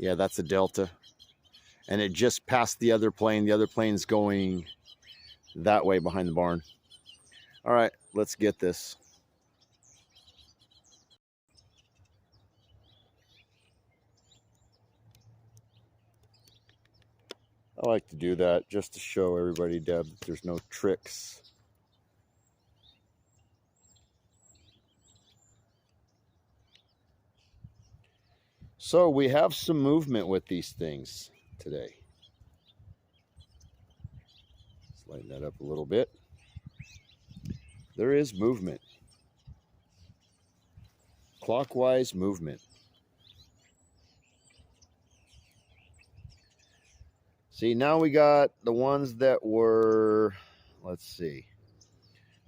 Yeah, that's a Delta. And it just passed the other plane. The other plane's going that way behind the barn. All right, let's get this. I like to do that just to show everybody, Deb, that there's no tricks. So we have some movement with these things today. Let's lighten that up a little bit. There is movement. Clockwise movement. See, now we got the ones that were, let's see.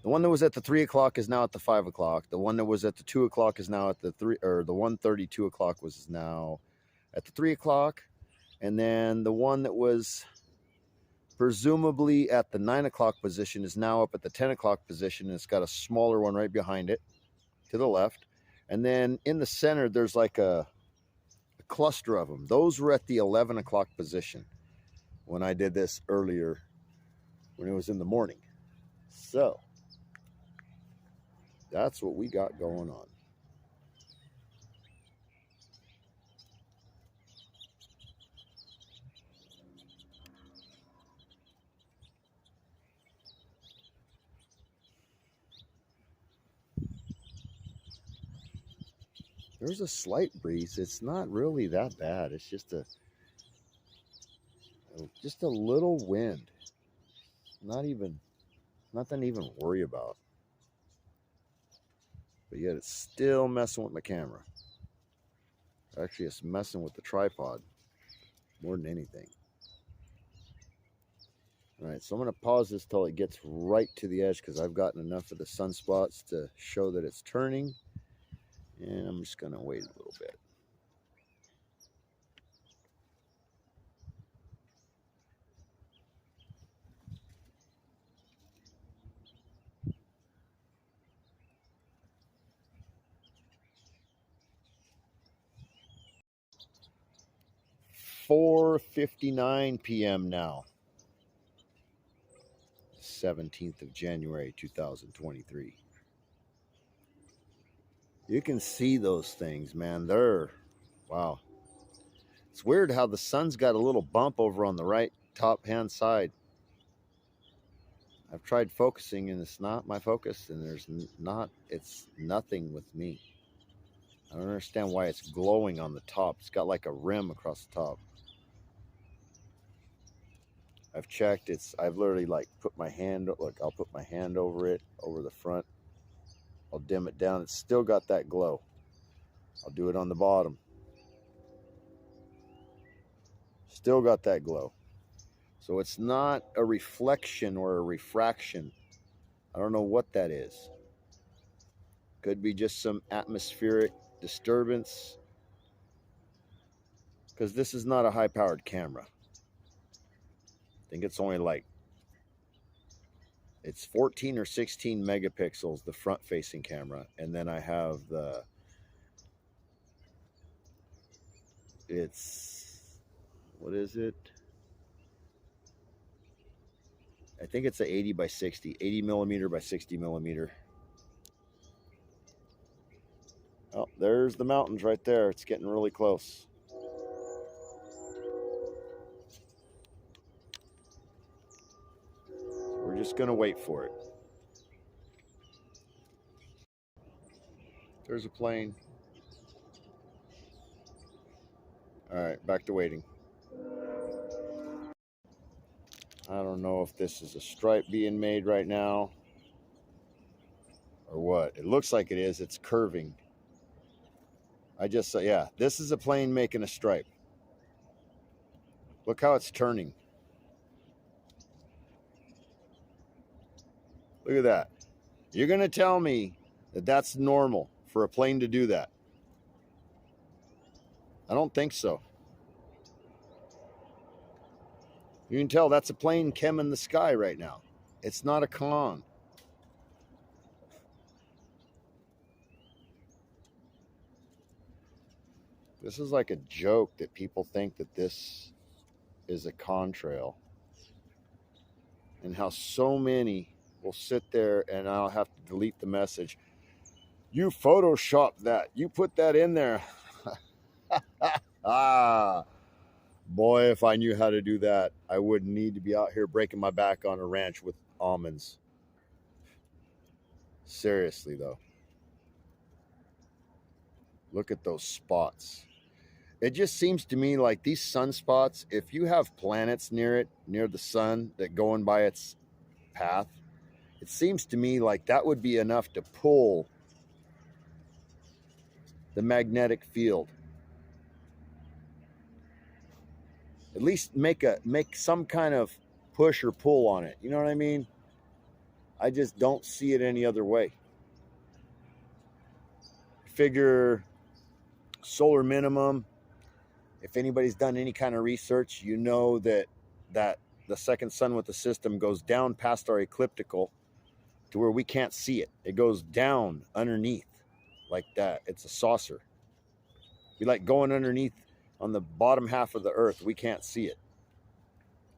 The one that was at the 3 o'clock is now at the 5 o'clock. The one that was at the 2 o'clock is now at the 3, or the 1:32 o'clock was now at the 3 o'clock. And then the one that was presumably at the 9 o'clock position is now up at the 10 o'clock position. And it's got a smaller one right behind it to the left. And then in the center, there's like a cluster of them. Those were at the 11 o'clock position when I did this earlier, when it was in the morning. So that's what we got going on. There's a slight breeze. It's not really that bad. It's just a little wind. Nothing even worry about. But yet it's still messing with my camera. Actually, it's messing with the tripod more than anything. All right, so I'm going to pause this till it gets right to the edge because I've gotten enough of the sunspots to show that it's turning. And I'm just going to wait a little bit. $4:59 p.m. now. 17th of January 2023. You can see those things, man. Wow. It's weird how the sun's got a little bump over on the right top hand side. I've tried focusing and it's not my focus, and it's nothing with me. I don't understand why it's glowing on the top. It's got like a rim across the top. I've checked. I've literally like put my hand, look, I'll put my hand over it, over the front. I'll dim it down. It's still got that glow. I'll do it on the bottom. Still got that glow. So it's not a reflection or a refraction. I don't know what that is. Could be just some atmospheric disturbance, because this is not a high-powered camera. I think it's only like, it's 14 or 16 megapixels, the front-facing camera, and then I have what is it? I think it's a 80 by 60, 80 millimeter by 60 millimeter. Oh, there's the mountains right there. It's getting really close. We're just going to wait for it. There's a plane. All right, back to waiting. I don't know if this is a stripe being made right now or what. It looks like it is. It's curving. Yeah, this is a plane making a stripe. Look how it's turning. Look at that. You're going to tell me that that's normal for a plane to do that? I don't think so. You can tell that's a plane chemming the sky right now. It's not a Kong. This is like a joke that people think that this is a contrail, and how so many will sit there and I'll have to delete the message. You photoshopped that. You put that in there. Ah, boy, if I knew how to do that, I wouldn't need to be out here breaking my back on a ranch with almonds. Seriously, though. Look at those spots. It just seems to me like these sunspots, if you have planets near it, near the sun, that going by its path, it seems to me like that would be enough to pull the magnetic field. At least make some kind of push or pull on it. You know what I mean? I just don't see it any other way. Figure solar minimum. If anybody's done any kind of research, you know that the second sun with the system goes down past our ecliptical to where we can't see it. It goes down underneath like that. It's a saucer. Be like going underneath on the bottom half of the earth. We can't see it.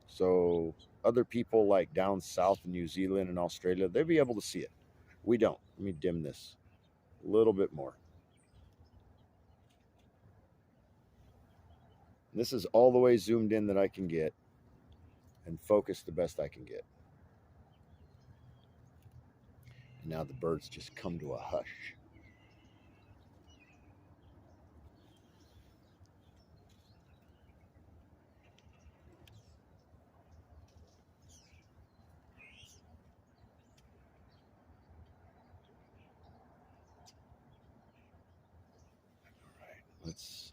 So other people like down south in New Zealand and Australia, they'll be able to see it. We don't. Let me dim this a little bit more. This is all the way zoomed in that I can get and focused the best I can get. And now the birds just come to a hush. All right, let's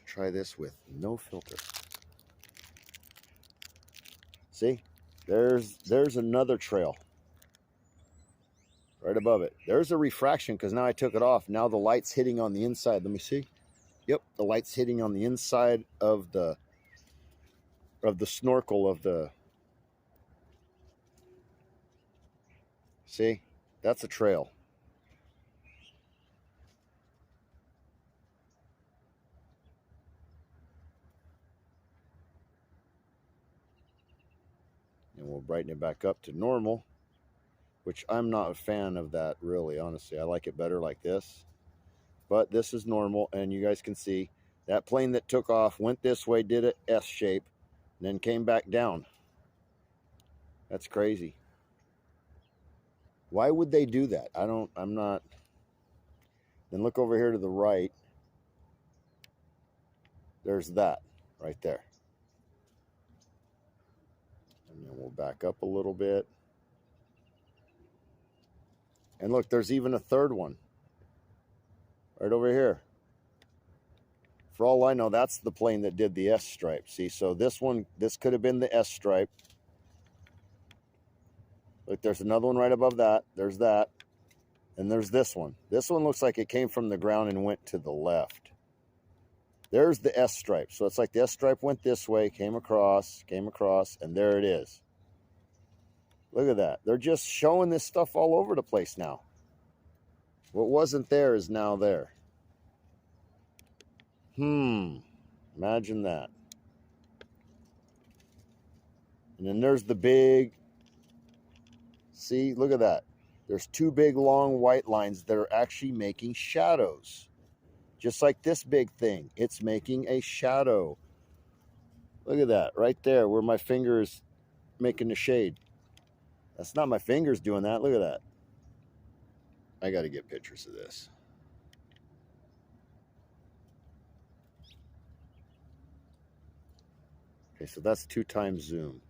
try this with no filter. See, there's another trail right above it. There's a refraction because now I took it off. Now the light's hitting on the inside. Let me see. Yep, the light's hitting on the inside of the snorkel of the. See, that's a trail. And we'll brighten it back up to normal, which I'm not a fan of that, really, honestly. I like it better like this. But this is normal, and you guys can see that plane that took off went this way, did an S shape, and then came back down. That's crazy. Why would they do that? I'm not. Then look over here to the right. There's that right there. And then we'll back up a little bit. And look, there's even a third one right over here. For all I know, that's the plane that did the S stripe. See, so this could have been the S stripe. Look, there's another one right above that. There's that. And there's this one. This one looks like it came from the ground and went to the left. There's the S stripe. So it's like the S stripe went this way, came across, and there it is. Look at that. They're just showing this stuff all over the place now. What wasn't there is now there. Imagine that. And then there's the big, see, look at that. There's two big long white lines that are actually making shadows. Just like this big thing, it's making a shadow. Look at that right there where my finger is making the shade. That's not my fingers doing that. Look at that. I got to get pictures of this. Okay, so that's 2 times zoom.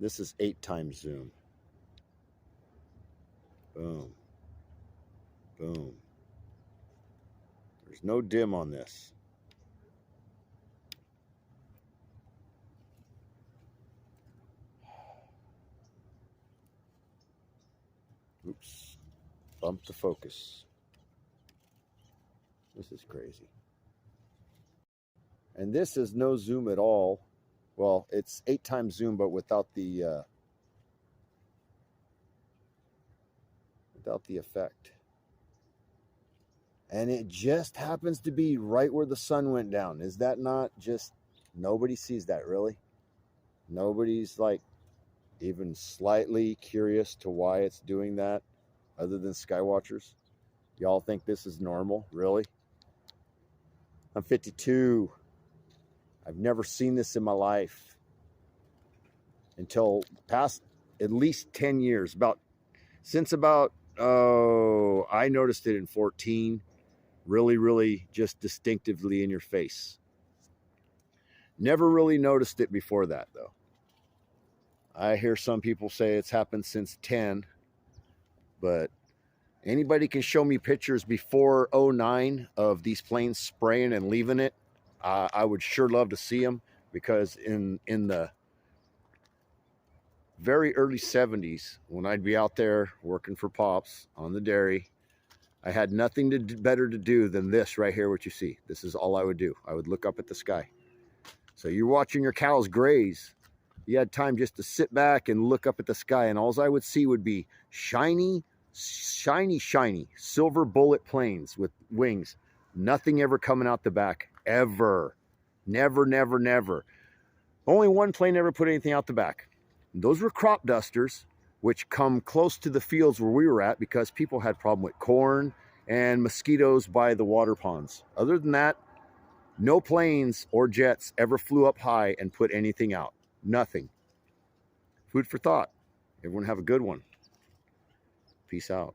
This is 8 times zoom. Boom. Boom. There's no dim on this. Oops. Bump the focus. This is crazy. And this is no zoom at all. Well, it's 8 times zoom, but without the effect. And it just happens to be right where the sun went down. Is that not just, nobody sees that, really? Nobody's like even slightly curious to why it's doing that other than skywatchers? Y'all think this is normal? Really? I'm 52. I've never seen this in my life until past at least 10 years. I noticed it in 14. Really just distinctively in your face. Never really noticed it before that, though. I hear some people say it's happened since 10, but anybody can show me pictures before 09 of these planes spraying and leaving it. I would sure love to see them, because in the very early 70s, when I'd be out there working for Pops on the dairy, I had nothing better to do than this right here, what you see. This is all I would do. I would look up at the sky. So you're watching your cows graze. You had time just to sit back and look up at the sky, and all I would see would be shiny silver bullet planes with wings. Nothing ever coming out the back, ever. Never. Only one plane ever put anything out the back. Those were crop dusters, which come close to the fields where we were at because people had problem with corn and mosquitoes by the water ponds. Other than that, no planes or jets ever flew up high and put anything out. Nothing. Food for thought. Everyone have a good one. Peace out.